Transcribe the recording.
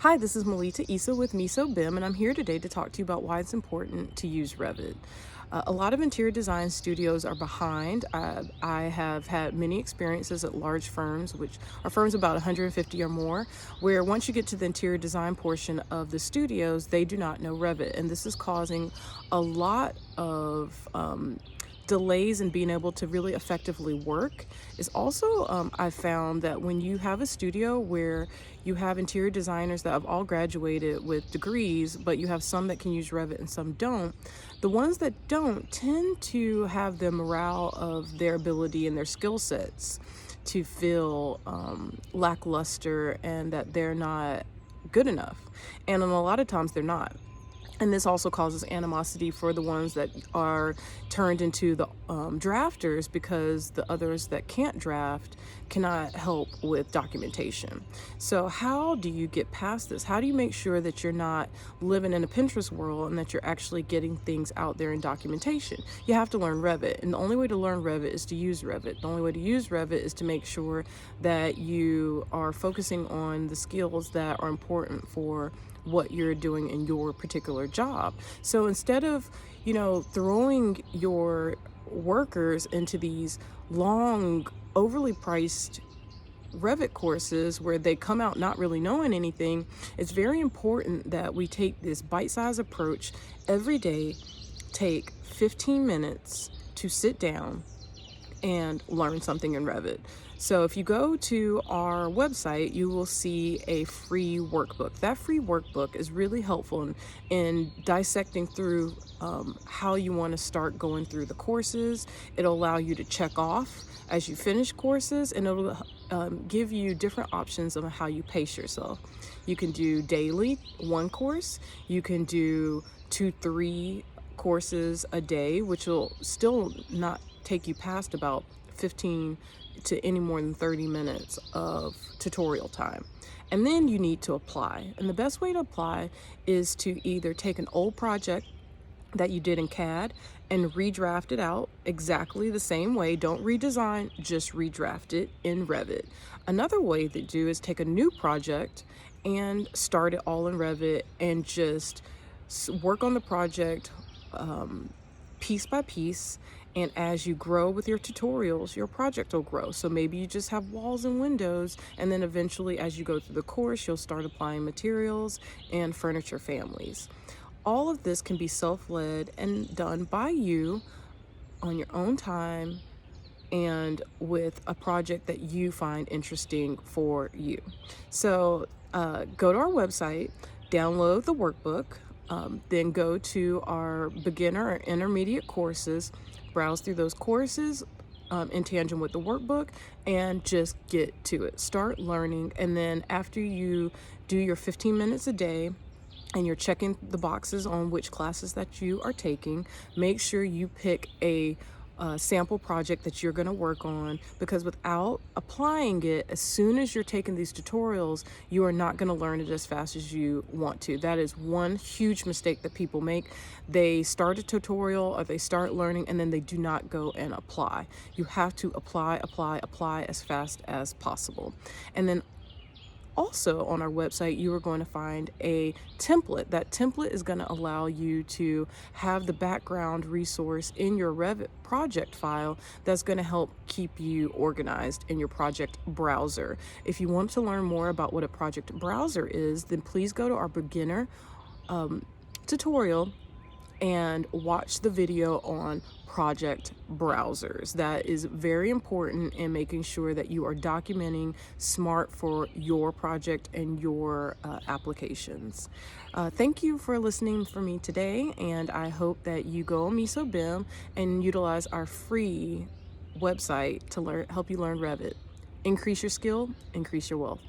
Hi, this is Melita Issa with Miso BIM, and I'm here today to talk to you about why it's important to use Revit. A lot of interior design studios are behind. I have had many experiences at large firms, which are firms about 150 or more, where once you get to the interior design portion of the studios, they do not know Revit. And this is causing a lot of delays in being able to really effectively work. Is also I've found that when you have a studio where you have interior designers that have all graduated with degrees, but you have some that can use Revit and some don't, the ones that don't tend to have the morale of their ability and their skill sets to feel lackluster and that they're not good enough. And a lot of times they're not. And this also causes animosity for the ones that are turned into the drafters, because the others that can't draft cannot help with documentation. So how do you get past this? How do you make sure that you're not living in a Pinterest world and that you're actually getting things out there in documentation? You have to learn Revit, and the only way to learn Revit is to use Revit. The only way to use Revit is to make sure that you are focusing on the skills that are important for what you're doing in your particular job. So instead of, throwing your workers into these long, overly priced Revit courses where they come out not really knowing anything, it's very important that we take this bite-sized approach every day. Take 15 minutes to sit down and learn something in Revit. So if you go to our website, you will see a free workbook. That free workbook is really helpful in dissecting through how you want to start going through the courses. It'll allow you to check off as you finish courses, and it'll give you different options of how you pace yourself. You can do daily, one course. You can do 2-3 courses a day, which will still not take you past about 15 to any more than 30 minutes of tutorial time. And then you need to apply. And the best way to apply is to either take an old project that you did in CAD and redraft it out exactly the same way. Don't redesign, just redraft it in Revit. Another way to do is take a new project and start it all in Revit and just work on the project piece by piece. And as you grow with your tutorials, your project will grow. So maybe you just have walls and windows, and then eventually as you go through the course, you'll start applying materials and furniture families. All of this can be self-led and done by you on your own time and with a project that you find interesting for you. So go to our website, download the workbook, then go to our beginner or intermediate courses, browse through those courses in tandem with the workbook, and just get to it. Start learning, and then after you do your 15 minutes a day, and you're checking the boxes on which classes that you are taking, make sure you pick a sample project that you're going to work on, because without applying it, as soon as you're taking these tutorials, you are not going to learn it as fast as you want to. That is one huge mistake that people make. They start a tutorial or they start learning and then they do not go and apply. You have to apply as fast as possible. And then also on our website, you are going to find a template. That template is going to allow you to have the background resource in your Revit project file that's going to help keep you organized in your project browser. If you want to learn more about what a project browser is, then please go to our beginner tutorial and watch the video on project browsers. That is very important in making sure that you are documenting smart for your project and your applications. Thank you for listening for me today, and I hope that you go on Miso BIM and utilize our free website to help you learn Revit. Increase your skill, increase your wealth.